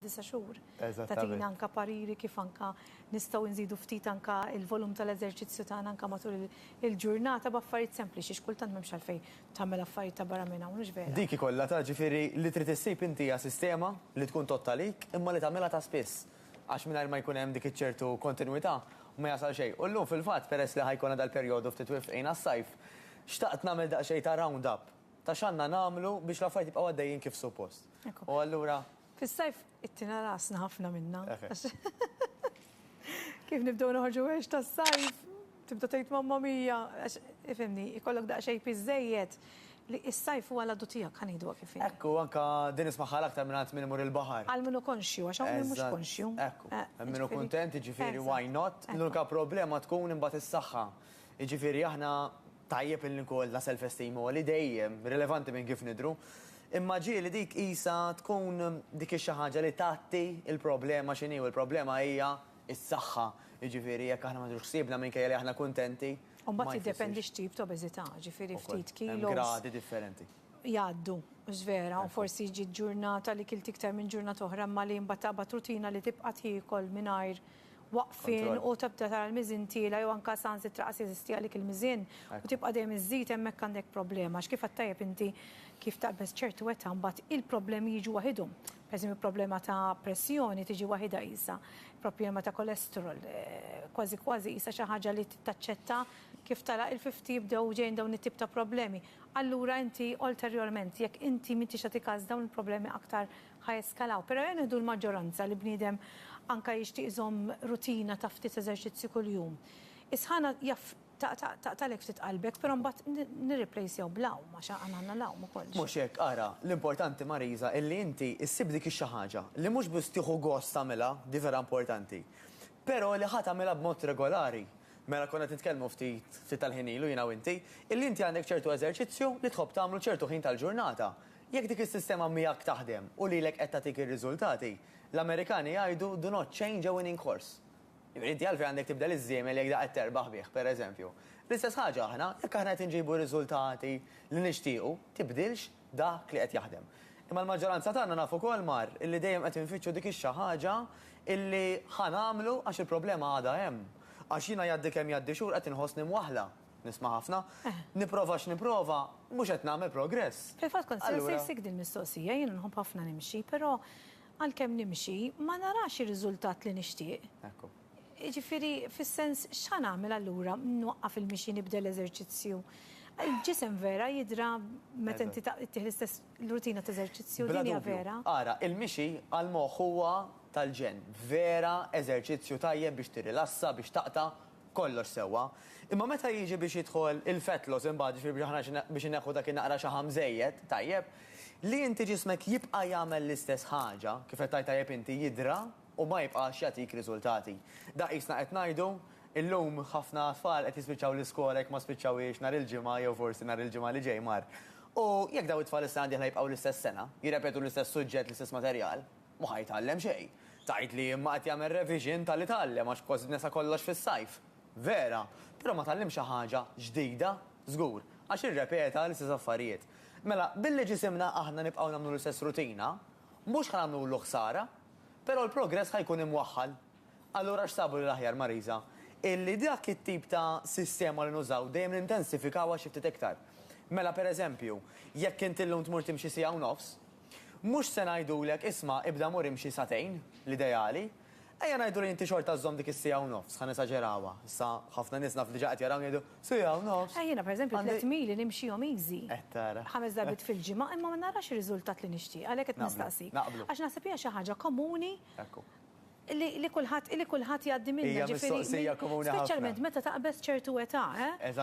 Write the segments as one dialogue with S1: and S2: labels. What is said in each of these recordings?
S1: 9 xhur. Tatina anka pariri kif anka nistgħu nżidu ftit anka il-volum tal-eżerċizzju tagħna anka matul il-ġurnata b'affarijiet sempliċi x'kultant m'hemmx għalfejn tagħmel affarijiet ta' barra minn hawn mhux vera.
S2: Dik ikollha ta' ġifieri li trid issib inti hija sistema li tkun tottalik imma li tagħmilha ta' spiss. Għax mingħajr ma jkun hemm dik iċ-ċertu kontinwità ma jasal xejn. U llum fil-fatt peress li ħajkun dal-perjodu ftit wifqin għas-sajf, xtaqt nagħmel daqsxejn ta' round up ta' x'għandna nagħmlu biex l-affarijiet jibqgħu għaddejjin kif suppost. U allura
S1: fis-sajf ittina rasna ħafna minna. Kif nibdew noħorġu għex tas-sajf, tibda tgħid mamma mija, ifhimni, ikollok daqsxejn biżejjed li s-sajf huwa l-għadu tiegħek ħanidu kif inhi.
S2: Ekku anka din ismaħħal aktar minn minn imur il-baħar.
S1: Għal minnu konxju, għax hawn mhux konxju.
S2: Ekku, minnu kuntent, jiġifieri why not? L-unika problema tkun imbagħad is-saħħa. Jiġifieri aħna tajjeb il nkollna self-esteem u li dejjem rilevanti minn kif nidru. Imma ġieli dik isa tkun dik xi ħaġa li tagħti il-problema x'inhi u l-problema hija s-saħħa. Jiġifieri jekk aħna ma nidrux ħsiebna minkejja li aħna kuntenti.
S1: U mbagħad jiddependi x'tip ta' obeżità, ġifieri ftit kilos.
S2: Gradi differenti.
S1: Jgħaddu, mhux vera, u forsi jiġi ġurnata li kilt iktar minn ġurnata oħra ma li mbagħad rutina li tibqa' tiekol mingħajr waqfin u tabda tara l-miżin tiela jew anke sansi traqas jeżisti għalik il-miżin u tibqa' dejjem iżżid hemmhekk għandek problema. X'kif tajjeb inti kif taqbeż ċertu weta mbagħad il-problemi jiġu waħedhom. Pereżempju problema ta' pressjoni tiġi waħida qisha, problema ta' kolesterol, kważi kważi qisha xi ħaġa li taċċetta kif tara il-50 jibdew ġejjin dawn it-tip ta' problemi. Allura inti ulterjorment jekk inti m'intix tagħti każ dawn il-problemi aktar ħajeskalaw. Però jien nieħdu l-maġġoranza li bniedem anke jixtieq iżomm rutina ta' ftit eżerċizzju kuljum. Isħana jaff taqtalek ftit qalbek, però mbagħad nirreplacejaw bl-hawn ma għandna l-hawn ukoll.
S2: Mhux hekk ara, l-importanti Mariża illi inti issib dik xi ħaġa li mhux biss tieħu gost tagħmilha, di vera importanti. Però li ħadd tagħmilha b'mod regolari. Mela konna titkellmu ftit tal-ħinilu jiena u inti, illi inti għandek ċertu eżerċizzju li tħobb tagħmlu ċertu ħin tal-ġurnata. Jekk dik is-sistema miegħek taħdem u lilek qed tagħtik ir-riżultati, l-Amerikani jgħidu do not change a winning course. Inti għalfejn għandek tibda l-iżżiemel jekk daqgħet terbaħ bih, pereżempju. L-istess ħaġa aħna, jekk aħna qed inġibu riżultati li nixtiequ, tibdilx dak li qed jaħdem. Imma l-maġġoranza tagħna nafu wkoll mar illi dejjem qed infittxu dik ix-xi ħaġa illi ħanamlu għax il-problema għadha hemm. Għax jiena jgħaddi kemm jgħaddi xhur qed inħossni mwaħla. Nisma' ħafna, nipprova x'nipprova, mhux qed nagħmel progress.
S1: Fil-fatt kont se nsejsik din mistoqsija, jien nħobb ħafna nimxi, però għalkemm nimxi ma narax ir-riżultat li nixtieq.
S2: Ekku.
S1: Ġifieri fis-sens x'ħan nagħmel allura nwaqqaf il-mixi nibda l-eżerċizzju. Il-ġisem vera jidra meta inti tieħ l-istess rutina ta' eżerċizzju din hija vera.
S2: Ara, il-mixi għal moħħ huwa tal-ġen. Vera eżerċizzju tajjeb biex tirilassa, biex taqta' kollox sewwa. Imma meta jiġi biex jidħol il-fat loss imbagħad biex ineħħu dak inaqra xi ħamżejjed, tajjeb, li inti ġismek jibqa' jagħmel l-istess ħaġa kif qed tajjeb inti jidra u ma jibqax jagħtik riżultati. Da qisna qed ngħidu illum ħafna tfal qed jispiċċaw l-iskola jekk ma spiċċawiex nhar il-ġimgħa jew forsi nhar il-ġimgħa li ġej mar. U jekk daw it-tfal is-sena diħla jibqgħu l-istess sena, jirrepetu l-istess suġġett, l-istess materjal, ma ħajtgħallem xejn. Tgħid li imma qed jagħmel revision tal-itgħallem għax kważi nesa kollox fis-sajf. Vera, però ma tgħallem xi ħaġa ġdida żgur għax irrepeta l-istess affarijiet. Mela, billi ġisimna aħna nibqgħu nagħmlu l-istess rutina, mhux ħanagħmlu l-ħsara, però l-progress ħajkun imwaħħal. Allura x'sabu l-aħjar Mariża? Illi dak it-tip ta' sistema li nużaw dejjem nintensifikawha xi ftit iktar. Mela pereżempju, jekk inti llum tmur timxi siegħa u nofs, mhux se ngħidulek isma' ibda mur imxi satejn l-ideali, ejja ngħidu li inti xorta żomm dik is-siegħa u nofs, ħa nesaġerawha. Issa ħafna nies naf diġà qed jaraw jgħidu siegħa u nofs.
S1: Jiena pereżempju 3 mili nimxihom easy.
S2: Tara.
S1: 5 darbit fil-ġimgħa imma ma narax ir-riżultat li nixtieq, għalhekk qed nistaqsik. Għax naħseb hija xi ħaġa komuni li kulħadd jgħaddi minnha speċjalment meta taqbeż ċertu età,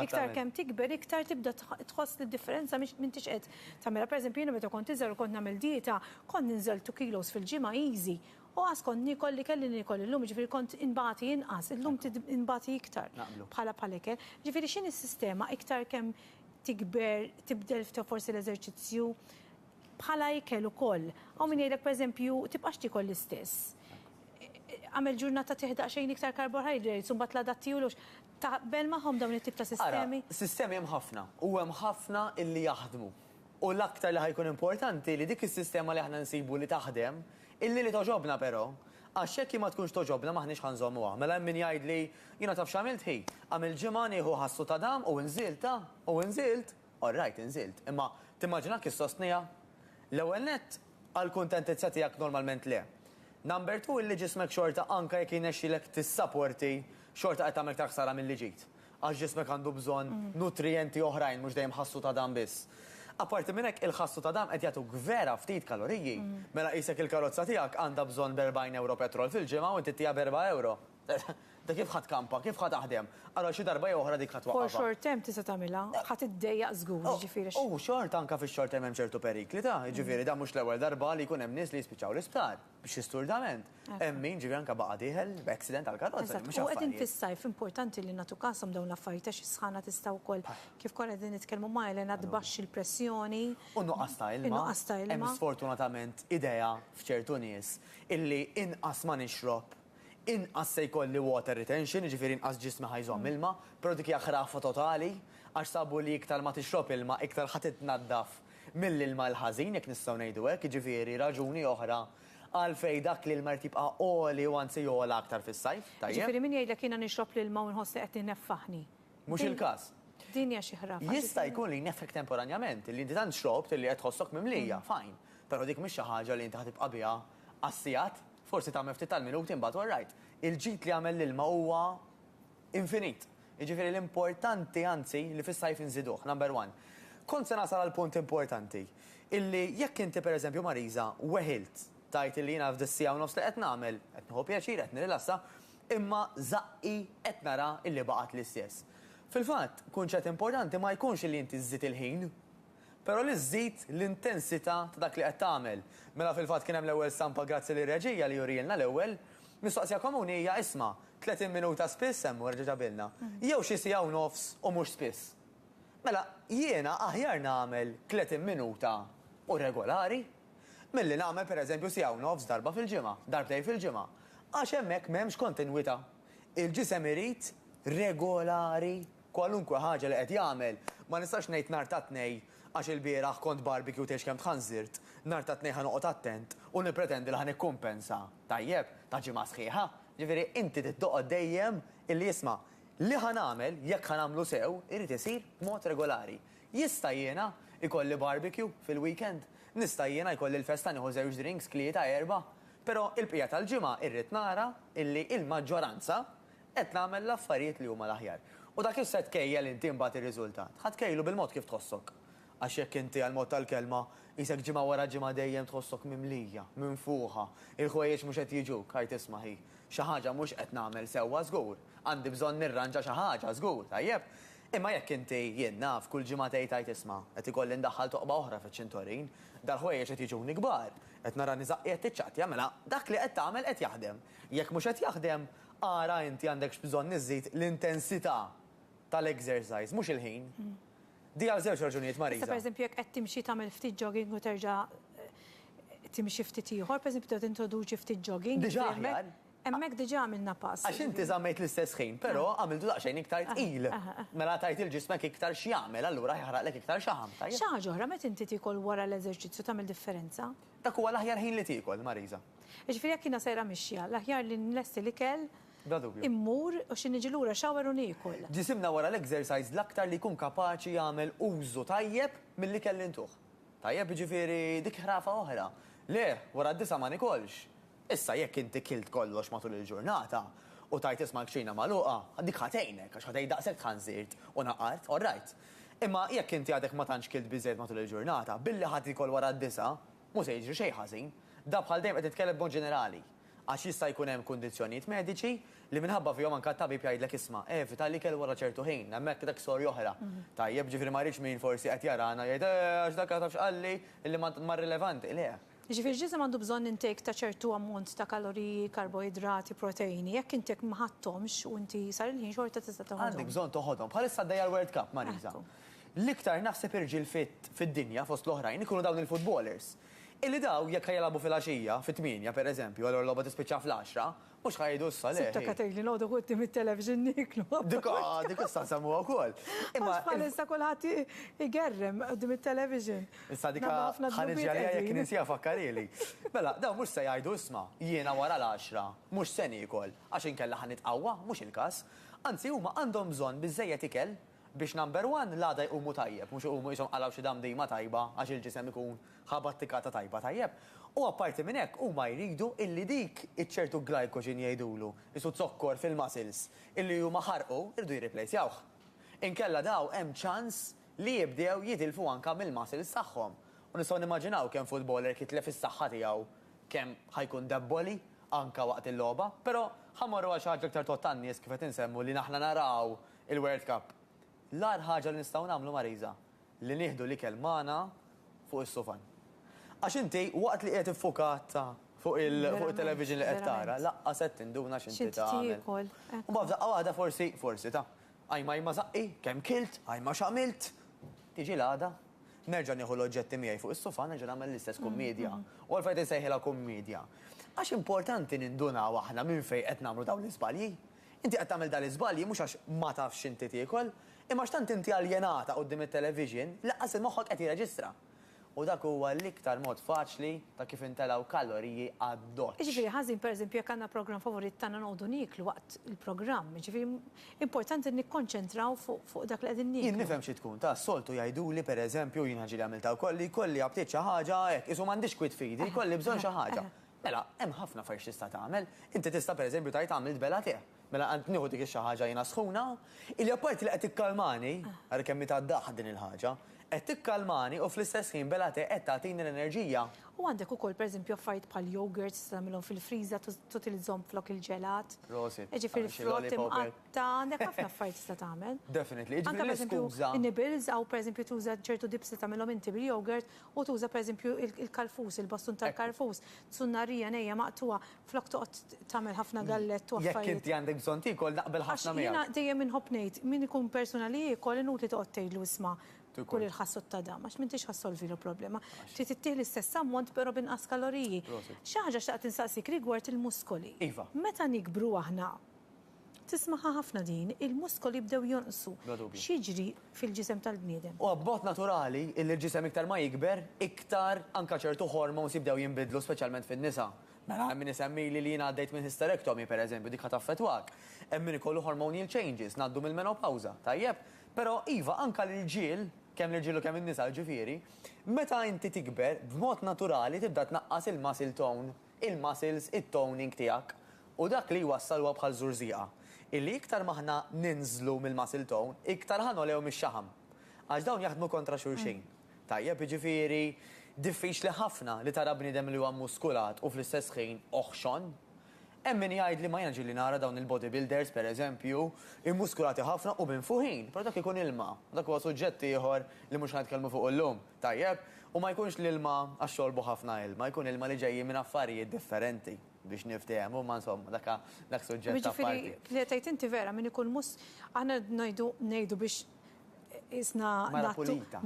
S1: iktar kemm tikber iktar tibda tħoss li d-differenza m'intix qed tagħmilha. Pereżempju jiena meta kont iżgħar u kont nagħmel dieta, kont ninżel 2 kilos fil-ġimgħa easy. U għas kont nikol li kelli nikol illum, ġifieri kont inbati inqas, illum inbati iktar bħala ikel. Ġifieri x'inhi s-sistema iktar kemm tikber tibdel forsi l-eżerċizzju bħala ikel ukoll. Hawn min jgħidlek pereżempju tibqax tikol l-istess. Għamel ġurnata teħdaq xejn iktar carbohydrates u mbagħad l-adattijulux. Taqbel magħhom dawn it-tip ta' sistemi?
S2: Sistemi hemm ħafna u hemm ħafna illi jaħdmu. U l-aktar li ħajkun importanti li dik is-sistema li aħna nsibu li taħdem, illi li toġobna però, għax hekk ma tkunx toġobna maħniex ħanżommuha. Mela min jgħid li jiena taf x'għamilt ħi, għamil ġimgħa nieħu ħassu ta' dam u nżilt, all right, inżilt. Imma timmaġina kif sostnija? L-ewwel nett għall-kuntentizza tiegħek normalment le. Number 2 illi ġismek xorta anke jekk jinexxilek tissapporti xorta qed tagħmel aktar ħsara milli ġid. Għax ġismek għandu bżonn nutrijenti oħrajn mhux dejjem ħassu ta' dam biss. Apparti minn hekk il-ħassu ta' dam qed jagħtuk vera ftit kaloriji. Mela qisek il-karozza tiegħek għandha bżonn b'40 € petrol fil-ġimgħa u inti tiegħha b'4 €. Da kif ħadd kampa, kif ħadd taħdem? Allora xi darba oħra dik ħadd
S1: For short term tista' tagħmilha, ħadd iddejjaq żgur, jiġifieri.
S2: Xort anke fix-short term hemm ċertu perikli ta', jiġifieri dan mhux l-ewwel darba li jkun hemm nies li jispiċċaw l-isptar biex jisturdament. Hemm min ġifieri anke baqa' dieħel b'accident tal-karozza.
S1: U qegħdin fis-sajf importanti li nagħtu kasom dawn l-affarijiet għax is-sħana tista' wkoll kif kont qegħdin nitkellmu ma' Elena tbaxxi l-pressjoni.
S2: U nuqqas ta' ilma. Hemm sfortunatament idea f'ċertu nies illi inqas ma nixrob inqas se jkolli water retention, ġifieri inqas ġismi ħajżomm ilma, però dik hija ħrafa totali għax sabu li iktar ma tixrob ilma iktar ħadd titnaddaf mill-ilma l-ħażin jekk nistgħu ngħidu hekk, ġifieri raġuni oħra għalfejn dak li l-mar tibqa' għoli u anzi jola aktar fis-sajf.
S1: Ġifieri min jgħidlek jiena nixrob l-ilma u nħossi qed inneffaħni.
S2: Mhux il-każ.
S1: Din hija xi ħrafa.
S2: Jista' jkun li jneffek temporanjament, li inti tant xrobt li qed tħossok mimlija, fajn. Però dik mhix xi ħaġa li inti ħatibqa' biha assijat, forsi tagħmel ftit tal-minuti imbagħad all right. Il-ġid li għamel l-ilma huwa infinit. Jiġifieri l-importanti anzi li fis-sajf inżiduh, number 1. Kont se nasal għal punt importanti illi jekk inti pereżempju Mariża weħilt tajt illi jiena f'dissija u nofs li qed nagħmel qed nieħu pjaċir qed nirrilassa, imma żaqqi qed nara illi baqgħet l-istess. Fil-fatt, kunċett importanti ma jkunx illi inti żżid il-ħin, però li żżid l-intensità ta' dak li qed tagħmel. Mela fil-fatt kien hemm l-ewwel stampa grazzi li reġija li jurilna l-ewwel. Mistoqsija komuni hija isma' 30 minuta spiss hemm reġa' ġabilna. Jew xi siegħa u nofs u mhux spiss. Mela jiena aħjar nagħmel 30 minuta u regolari milli nagħmel pereżempju siegħa u nofs darba fil-ġimgħa, darbtejn fil-ġimgħa. Għax hemmhekk m'hemmx kontinwità. Il-ġisem irid regolari kwalunkwe ħaġa li qed jagħmel. Ma nistax ngħid nhar ta' tnej għax il-bieraħ kont barbecue tgħix kemm tħanżirt, nhar ta' tnej ħanoqgħod attent u nippretendi li ħanikkumpensa. Tajjeb, ta' ġimgħa sħiħa. Ġifieri inti tiddoqgħod dejjem illi jisma' li ħanamel jekk ħanamlu sew irid isir b'mod regolari. Jista' jiena ikolli barbecue fil-weekend, nista' jiena jkolli l-festa nieħu żewġ drinks tlieta erba', però il-bqija tal-ġimgħa irrid nara illi il-maġġoranza qed nagħmel l-affarijiet li huma l-aħjar. U dak issa tkejjel inti mbagħad ir-riżultat. Ħadkejlu bil-mod kif tħossok. Għax jekk inti għal-mod tal-kelma isek ġimgħa wara ġimgħa dejjem tħossok mimlija, minfuħa, il-ħwejjeġ mhux qed jiġuk, ħajt isma' hi. Xi ħaġa mhux qed nagħmel sewwa żgur. Għandi bżonn nirranġa xi ħaġa żgur, tajjeb. Imma jekk inti jien naf kull ġimgħa tgħid isma' qed ikolli ndaħħal toqba oħra fiċ-ċintorin, dal-ħwejjeġ qed jiġuni kbar, qed nara niżaqqiet qed tiċċattja mela dak li qed tagħmel qed jaħdem. Jekk mhux qed jaħdem, ara inti għandek bżonn niżżid l-intensità tal-exercise, mhux il-ħin. Di għal żewġ raġunijiet Mariża.
S1: Per eżempju, jekk qed timxi tagħmel ftit jogging u terġa' timxi ftit ieħor, per eżempju qed introduċi ftit jogging.
S2: Diġà aħjar.
S1: Hemmhekk diġà għamilna pass.
S2: Għax inti żammejt l-istess ħin, però għamiltu daqsxejn iktar tqil. Mela tajt il-ġismek iktar x'jagħmel, allura jħaraqlek iktar xaħam.
S1: Xi ħaġa oħra meta inti tikol wara l-eżerċizzju tagħmel differenza?
S2: Dak huwa l-aħjar ħin li tikol, Mariża.
S1: Jiġifieri jekk jiena sejra mixja, l-aħjar li nlesti l-ikel immur u xi niġi lura xawer u niekol.
S2: Ġisimna wara l-exercise l-aktar li jkun kapaċi jagħmel użu tajjeb mill-ikel li ntuħ. Tajjeb jiġifieri dik ħrafa oħra. Le, wara d-disa ma nikolx. Issa jekk inti kilt kollox matul il-ġurnata u tajt isma' kxina magħluqa, dik ħatejnek għax ħatej daqshekk tħanżirt u naqart, all right. Imma jekk inti għadek ma tantx kilt biżejjed matul il-ġurnata, billi ħadd ikol wara d-disa, mhux se jiġri xejn ħażin. Da bħal dejjem qed titkellem b'mod ġenerali. Għax jista' jkun hemm kundizzjonijiet mediċi li minħabba fihom anke tabib jgħidlek isma' evita l-ikel wara ċertu ħin, hemmhekk dak storja oħra. Tajjeb ġifieri ma rridx min forsi qed jarana jgħid għax dak tafx qalli illi ma rilevanti. Le.
S1: Ġifieri ġisem għandu bżonn intake ta' ċertu ammont ta' kaloriji, karboidrati, proteini. Jekk intek ma ħadthomx u inti sar il-ħin xorta tista' toħodhom. Għandek
S2: bżonn toħodhom. Bħalissa d-dejja World Cup, Mariża. L-iktar naħseb irġiel fit fid-dinja fost l-oħrajn ikunu dawn il-footballers. Illi daw jekk ħajlabu fil-għaxija, fit-8 per eżempju, għallur l-logħba tispiċċa fl-10, mhux ħajdu s-sa le.
S1: Sibta katejli noqdu kutti mit-television niklu.
S2: Dik issa samu wkoll.
S1: Imma bħalissa kulħadd igerrem qudiem it-television.
S2: Issa dika ħaniġi għalija jekk ninsija fakkarili. Mela, daw mhux se jgħidu isma' jiena wara l-10, mhux se niekol, għax inkella ħanitqawwa, mhux il-każ. Anzi huma għandhom bżonn biżejjed ikel biex number one l-għada jqumu tajjeb, mhux iqumu jisom qalaw xi damdima tajba għax il-ġisem ikun ħabattikata tajba tajjeb. U apparti minn hekk huma jridu illi dik iċ-ċertu glycogen jgħidulu, isu zokkor fil-muscles, illi huma ħarqu irdu jirreplacjawh. Inkella daw hemm ċans li jibdew jitilfu anke mill-muscles tagħhom. U nistgħu nimmaġinaw kemm futboler kitlef is-saħħa tiegħu kemm ħajkun debboli anke waqt il-logħba, però ħamorru għal xi ħaġa aktar tot nies kif qed insemmu li naħna naraw il-World Cup. L-ar ħaġa li nistgħu nagħmlu Mariża li nieħdu l-ikel magħna fuq is-sofan. Għax inti waqt li qed iffukata fuq il-television li qed tara, laqqas qed tinduna x'inti tagħmel. U b'f'daqqa waħda forsi ta' ajma saqqi, kemm kilt, ajma x'għamilt. Tiġi l-għada, nerġa' nieħu l-oġġetti miegħi fuq is-sofan nerġa' nagħmel l-istess kummedja. U għalfejn insejħilha kummedja. Għax importanti nindunaw aħna minn fejn qed nagħmlu dawn l-iżbalji. Inti qed tagħmel dan l-iżbalji mhux għax ma tafx inti tiekol, imma x'tant inti aljenata quddiem it-television laqqas il-moħħok qed jirreġistra. U dak huwa l-iktar mod faċli ta' kif intelaw kaloriji għad-doċ.
S1: Ġifieri ħażin pereżempju jekk għandna programm favorit tagħna noqogħdu niklu waqt il-programm, ġifieri importanti nikkonċentraw fuq dak li qegħdin niklu.
S2: Jien nifhem xi tkun ta' soltu jgħiduli pereżempju jien ħaġi li għamilta wkoll kolli abtiet xi ħaġa hekk isu m'għandix kwit fidi, kolli bżonn xi ħaġa. Mela, hemm ħafna affarijiet tista' tagħmel. Inti tista' pereżempju tgħid għamilt bela tiegħek. Mela qed nieħu dik xi ħaġa jiena sħuna, illi apparti li qed tikkalmani, ara kemm tgħaddaħ din il-ħaġa, qed tikkalmani u fl-istess ħin bela tiegħek qed tagħtini l-enerġija.
S1: U għandek ukoll pereżempju affarijiet bħal yogurt tagħmilhom fil-friża tutilizzhom flok il-ġelat. Ġifieri frott imqatta, għandek ħafna affarijiet tista' tagħmel.
S2: Definitely.
S1: Anke pereżempju in-nibbles aw pereżempju tuża ċertu dibs li tagħmilhom inti bil-yogurt u tuża pereżempju il-kalfus, il-bastun tal-kalfus, tsunnarija nejja maqtuha flok toqgħod tagħmel ħafna gallett u affarijiet.
S2: Jekk inti għandek bżonn tikol naqbel ħafna miegħek.
S1: Jiena dejjem inħobb ngħid min ikun persuna li jikol inutli toqgħod tgħidlu isma' kull il-ħassot ta' dam, għax m'intix ħassolvi l-problema. Trid tittieħ l-istess ammont però binqas kaloriji. Xi ħaġa xtaqt insaqsik rigward il-muskoli.
S2: Iva.
S1: Meta nikbru aħna, tismaħa ħafna din, il-muskoli bdew jonqsu. X'jiġri fil-ġisem tal-bniedem?
S2: U b'mod naturali, il-ġisem iktar ma jikber, iktar anka ċertu hormones jibdew jinbidlu speċjalment fin-nisa. Mela min isemmi li jiena għaddejt minn hysterectomy pereżempju dik ħataffetwak. Hemm min ikollu hormonal changes, ngħaddu mill-menopawża. Tajjeb, però iva anka l-ġiel kemm l-irġiel u kemm in-nisa ġifieri, meta inti tikber b'mod naturali tibda tnaqqas il-muscle tone, il-muscles, it-toning tiegħek. U dak li jwassal huwa bħal żurżieqa. Illi iktar maħna ninżlu mill-muscle tone, iktar ħanolew mix-xaħam. Għax dawn jaħdmu kontra xulxin. Tajjeb jiġifieri diffiċli ħafna li tara bniedem li huwa muskulat u fl-istess ħin oħxon. Hemm min jgħid li ma jiena ġieli nara dawn il-bodybuilders pereżempju immuskulati ħafna u minfuħin, però dak ikun ilma. Dak huwa suġġett ieħor li mhux ħanitkellmu fuq illum. Tajjeb, u ma jkunx l-ilma għax xorbu ħafna ilma, jkun ilma li ġejjin minn affarijiet differenti biex niftehmu, ma insomma dak suġġett apparti.
S1: Li tgħid inti vera min ikun aħna ngħidu biex isna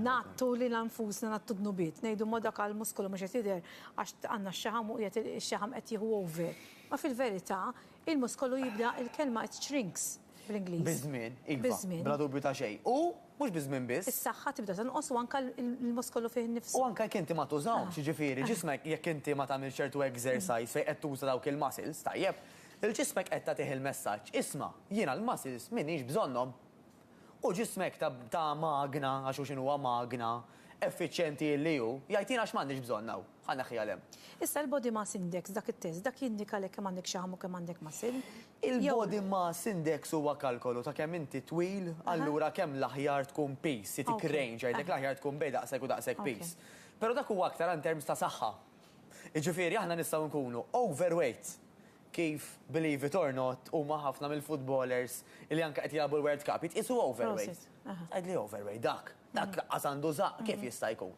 S1: nattu li l-anfusna nattu d-nubiet, ngħidu modak għal-muskolu mhux qed jidher għax għandna x-xaħam u x-xaħam qed jieħu over. Ma fil-verità, il-muskolu jibda il-kelma it shrinks bl-Ingliż.
S2: Biżmien, iva, bla dubju ta' xejn. U mhux biżmien biss.
S1: Is-saħħa tibda tanqos u anke il-muskolu fih innifsu.
S2: U anke jekk inti ma tużawx, ġifieri, ġismek jekk inti ma tagħmel ċertu exercise fejn qed tuża dawk il-muscles, tajjeb, il-ġismek qed tagħtih il-messaġġ, isma' jiena l-muscles m'inhiex bżonnhom. U ġismek ta' magna, għax xinu huwa magna, effiċjenti li hu, jgħidina x'm'għandix bżonnaw, ħanna ħjalem.
S1: Issa l-body mass index dak it-test, dak jindika lek kemm għandek xaħam u kemm għandek muscle.
S2: Il-body mass index huwa kalkolu ta' kemm inti twil, allura kemm l-aħjar tkun peace, jitik range, għajdek l-aħjar tkun bej daqshekk u daqshekk peace. Però dak huwa aktar in terms ta' saħħa. Jiġifieri aħna nistgħu nkunu overweight. Kif, believe it or not, huma ħafna mill-footballers li anke qed jilagħbu l-World Cup jitqisu overweight. Għidli overweight, dak laqqas għandu żaq kif jista' jkun.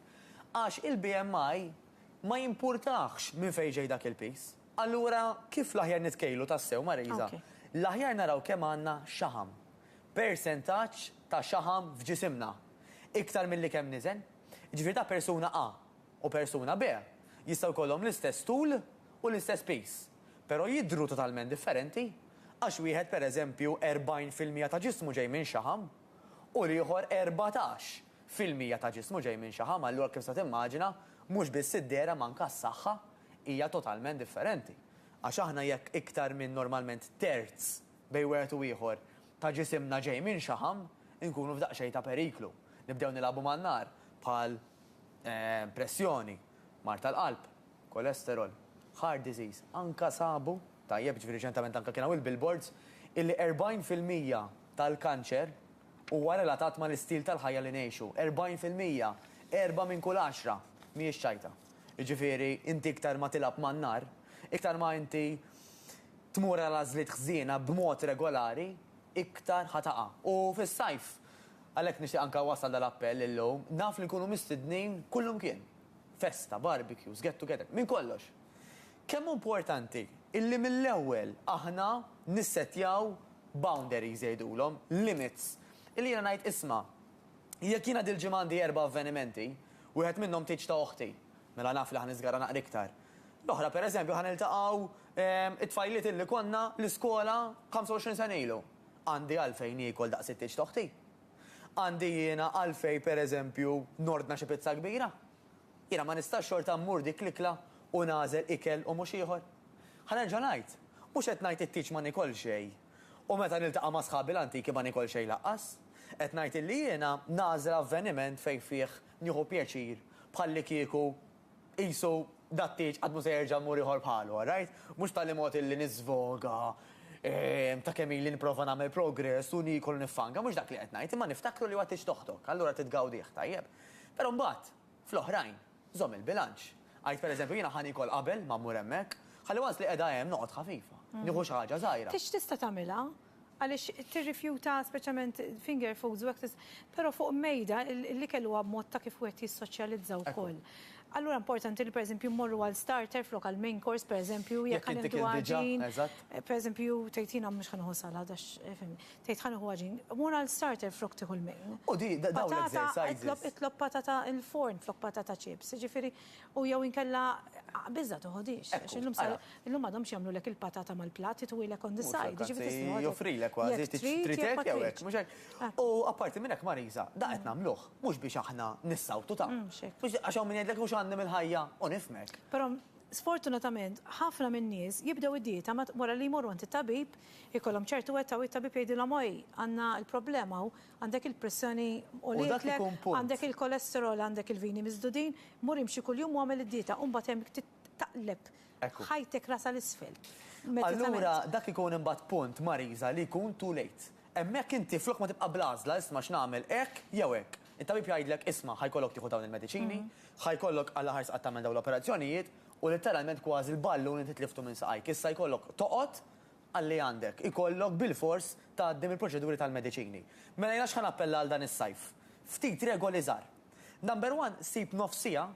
S2: Għax il-BMI ma jimpurtax minn fejn ġej dak il-peace. Allura kif l-aħjar nitkejlu tassew Mariża? L-aħjar naraw kemm għandna xaħam. Percentaġġ ta' xaħam f'ġisimna. Iktar milli kemm niżen. Ġifieri ta' persuna A u persuna B jistgħu jkollhom l-istess tul u l-istess pace. Però jidhru totalment differenti. Għax wieħed pereżempju 40% ta' ġismu ġej minn xaħam u l-ieħor 14% ta' ġismu ġej minn xaħam, allura kif sa timmaġina mhux biss id-dera manka s-saħħa hija totalment differenti. Għax aħna jekk iktar minn normalment terz bej wieħed u ieħor ta' ġisimna ġej minn xaħam, inkunu f'daqsxejn ta' periklu. Nibdew nilagħbu man-nar bħal pressjoni, mar tal-qalb, kolesterol, heart disease, anka sabu, tajjeb ġifieri reċentament anka kien hawn il-billboards, illi 40% tal-kanċer huwa relatat mal-istil tal-ħajja li ngħixu. 40%, 4 minn kull 10 mhijiex ċajta. Jiġifieri inti iktar ma tilab man-nar, iktar ma inti tmur għal għażliet ħżiena b'mod regolari, iktar ħataqa. U fis-sajf, għalhekk nixtieq anke wasal dal-appell illum, naf li nkunu mistednin kullum kien. Festa, barbecues, get together, minn kollox. Kemm importanti illi mill-ewwel aħna nissettjaw boundaries jgħidulhom, limits. Illi jiena ngħid isma', jekk jiena dil-ġimgħa għandi 4 avvenimenti, wieħed minnhom tiġ ta' oħti, mela naf li ħaniżgara naqra iktar. L-oħra pereżempju ħaniltaqgħu it-tfajliet illi konna l-iskola 25 sena ilu. Għandi għalfejn iekol daqs it-tiġ ta' oħti. Għandi jiena għalfejn pereżempju nordna xi pizza kbira. Jiena ma nistax xorta mmur dik l-ikla u nażel ikel u mhux ieħor. Ħanerġa' ngħid, mhux qed ngħid it-tiġ ma nikol xejn. U meta niltaqa' ma' sħabi l-antiki ma nikol xejn laqqas. Qed ngħid illi jiena nażel avveniment fejn fih nieħu pjaċir bħalli kieku qisu dat-tiġ qatt mhu se jerġa' mmur ieħor bħalu, right? Mhux tal mod illi niżvoga ta' kemm ili nipprova nagħmel progress u nikol nifanga, mhux dak li qed ngħid, imma niftakru li huwa tiġ toħtok, allura titgawdih tajjeb. Però mbagħad fl-oħrajn żomm il-bilanċ. Għajt pereżempju jiena ħanikol qabel ma mmur hemmhekk, ħalli once li qiegħda hemm noqgħod ħafifa. Nieħu xi ħaġa żgħira.
S1: Tix tista' tagħmilha? Għaliex tirrifjuta speċjalment finger foods u però fuq mejda li kellu b'mod ta' kif wieħed jissoċjalizza wkoll. Allura importanti li pereżempju mmorru għal starter flok għal main course pereżempju jekk ħanieħdu għaġin. Pereżempju tgħidina mhux ħanieħu salad għax tgħid ħanieħu għaġin. Mur għal starter flok tieħu l-main.
S2: U di dawn l-exercises.
S1: Itlob patata il-forn flok patata chips. Ġifieri u jew inkella biżda toħodix. Illum għadhom jagħmlu lek il-patata mal-platt itwilek on the side.
S2: Joffrilek kważi tritek jew hekk, mhux hekk. U apparti minn hekk Marisa, da qed nagħmluh, mhux biex aħna nissawtu ta'. Għax hawn min jgħidlek mhux għandhom il-ħajja u nifmek.
S1: Però sfortunatament ħafna minn nies jibdew id-dieta wara li jmorru għand it-tabib ikollhom ċertu wetta u it-tabib jgħidilhom oj għandna l-problema u għandek il-pressjoni u għandek il-kolesterol, għandek il-vini miżdudin, mur imxi kuljum u għamel id-dieta u mbagħad hemm taqleb ħajtek rasa l-isfel.
S2: Allura dak ikun imbagħad punt Marisa li jkun too late. Hemmhekk inti flok ma tibqa' blażla isma' x'nagħmel hekk jew hekk. Il-tabib jgħidlek isma' ħajkollok tieħu dawn il-mediċini, ħajkollok alla ħars qatt tagħmel dawn l-operazzjonijiet u letteralment kważi l-ballun inti tliftu minn saqajk. Issa jkollok toqgħod għalli għandek, ikollok bil-fors tgħaddim il-proċeduri tal-mediċini. Mela jiena x'ħan appella għal dan is-sajf. Ftit regoli żgħar. Number 1, sib nofsija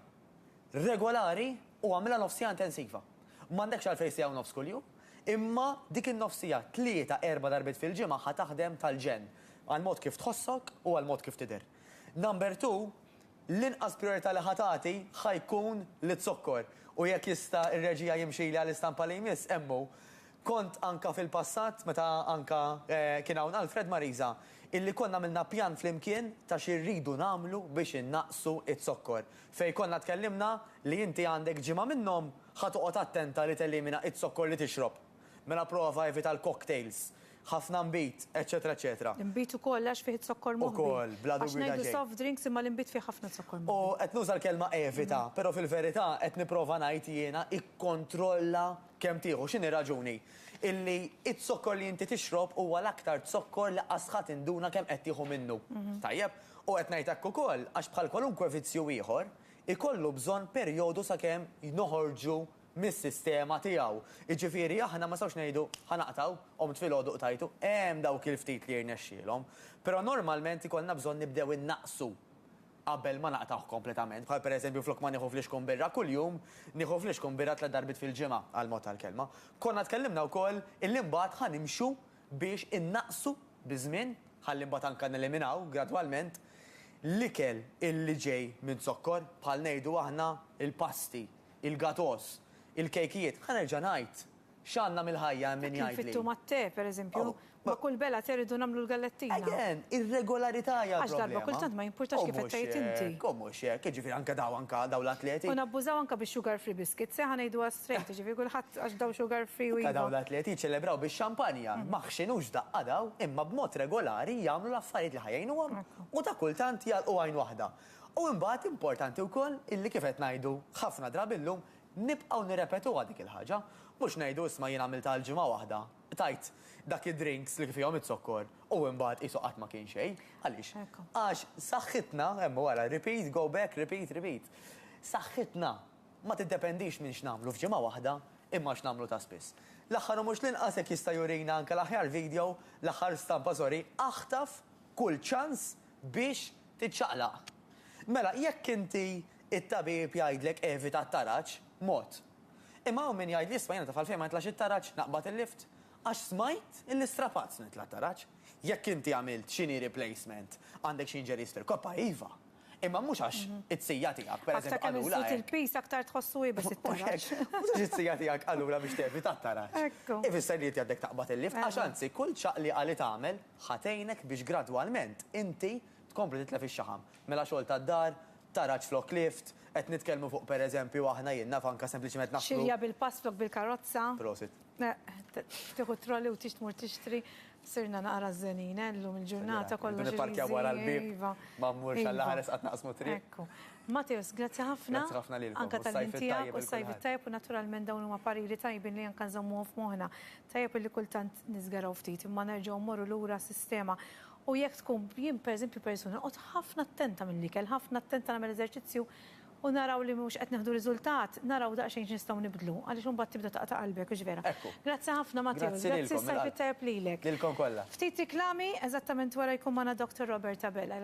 S2: regolari u għamilha nofsija intensiva. M'għandekx għalfejn sija u nofs kuljum, imma dik in-nofsija 3-4 darbiet fil-ġimgħa ħa taħdem tal-ġen għal mod kif tħossok u għal mod kif tidher. Number 2, l-inqas priorità li ħatati ħajkun li t-sokkor. U jekk jista' ir-reġija jimxi li għall-istampa li jmiss, emmu. Kont anka fil-passat, meta anka kien hawn Alfred Marisa, illi konna milna pjan flimkien ta' xirridu namlu biex innaqsu it-sokkor. Fej konna tkellimna li inti għandek ġimgħa minnhom ħatoqgħod attenta li tellimina it-sokkor li tixrob. Mela prova evita l-cocktails. ħafna mbit, eccetera, eccetera.
S1: Imbit ukoll għax fih sokkor mobbi.
S2: Ukoll, bla dubju
S1: Għax ngħidu soft drinks imma l-imbit fih ħafna sokkor mobbi.
S2: U qed nuża l-kelma evita, però fil-verità qed nipprova ngħid jiena ikkontrolla kemm tieħu x'inhi raġuni. Illi it-sokkor li inti tixrob huwa l-aktar sokkor li qasħat induna kemm qed tieħu minnu. Tajjeb, u qed ngħid hekk ukoll għax bħal kwalunkwe vizzju ieħor ikollu bżonn perjodu sakemm noħorġu mis-sistema tiegħu. Iġifieri aħna ma sawx ngħidu ħanaqtaw qomt fil-għodu qtajtu, hemm dawk il-ftit li jirnexxielhom. Però normalment ikollna bżonn nibdew innaqsu qabel ma naqtaw kompletament. Bħal pereżempju flok ma nieħu fliexkom birra kuljum, nieħu fliexkom birra 3 darbit fil-ġimgħa għal mod tal-kelma. Konna tkellimna wkoll illi mbagħad ħanimxu biex innaqsu biżmien ħalli mbagħad anke neliminaw gradwalment l-ikel illi ġej minn sokkor bħal ngħidu aħna il-pasti, il-gatos, il-kejkijiet, ħanerġa' ngħid x'għandna mill-ħajja min jgħidli.
S1: Kif mat-te, pereżempju, ma' kull bela teridu nagħmlu l-gallettina.
S2: Again, ir-regolarità hija
S1: Għax darba kultant ma jimpurtax kif qed tgħid inti.
S2: Mhux hekk, jiġifieri anke daw l-atleti.
S1: U nabbużaw anke bix-sugar free biscuits, seħa ngħiduha straight, jiġifieri kulħadd għax daw sugar free u
S2: Daw l-atleti ċelebraw bix-xampanja, maħxinux daqqa daw, imma b'mod regolari jagħmlu l-affarijiet li ħajjejnuhom u ta' kultant jgħalqu għajn waħda. U imbagħad importanti wkoll illi kif qed ngħidu ħafna drabi llum nibqgħu nirrepetuha dik il-ħaġa, mhux ngħidu isma' jien għamilta l-ġimgħa waħda. Tajt dak id-drinks li fihom it-sokkor u imbagħad qisu qatt ma kien xejn. Għaliex? Għax saħħitna hemm wara repeat, go back, repeat. Saħħitna ma tiddependix minn x'nagħmlu f'ġimgħa waħda imma x'nagħmlu ta' spiss. L-aħħar mhux l-inqas jekk jista' jurina anke l-aħjar video, l-aħħar stampa aħtaf kull ċans biex tiċċaqlaq. Mela, jekk inti it-tabib jgħidlek evita t-taraġġ, mod. Imma min jgħid li smajna ta' falfejn ma jitlax it-taraġġ naqbad il-lift. Għax smajt il-istrapazz nitla' taraġġ. Jekk inti għamilt xini replacement, għandek xi injury history, koppa iva. Imma mhux għax it-sija tiegħek pereżempju għalula.
S1: Aktar il-pis aktar tħossu ibes it-taraġġ.
S2: Mhux għax it-sija tiegħek għalula biex tevita t-taraġġ. Ifisser li jgħaddek taqbad il-lift, għax anzi kull ċaqli għali tagħmel ħatejnek biex gradwalment inti tkompli titlef ix-xaħam. Mela xogħol tad-dar, taraġġ flok lift, qed nitkellmu fuq pereżempju aħna jinnna fanka sempliċement naħsbu.
S1: Xirja bil-pass flok bil-karozza.
S2: Prosit.
S1: Tieħu trolli u tixtmur tixtri, sirna naqra żenin, llum il-ġurnata kollha.
S2: Nipparkja wara l-bib, ma mmurx għall-ħares qatt naqsmu triq.
S1: Mateus, grazzi ħafna.
S2: Grazzi ħafna lilkom.
S1: Anka tal-intijak u s-sajf tajb u naturalment dawn huma pariri tajbin li anka nżommuhom f'moħħna. Tajjeb li kultant niżgaraw ftit imma nerġgħu mmorru lura sistema. U jekk tkun jien pereżempju persuna qod ħafna attenta mill-ikel, ħafna attenta nagħmel eżerċizzju u naraw li mhux qed neħdu riżultat, naraw daqsxejn nistgħu nibdlu, għaliex imbagħad tibda taqta' qalbek u ġvera. Grazzi ħafna Mateus, grazzi s-sajf tajjeb lilek.
S2: Lilkom kollha.
S1: Ftit riklami eżattament wara jkun magħna Dr. Robert Abella.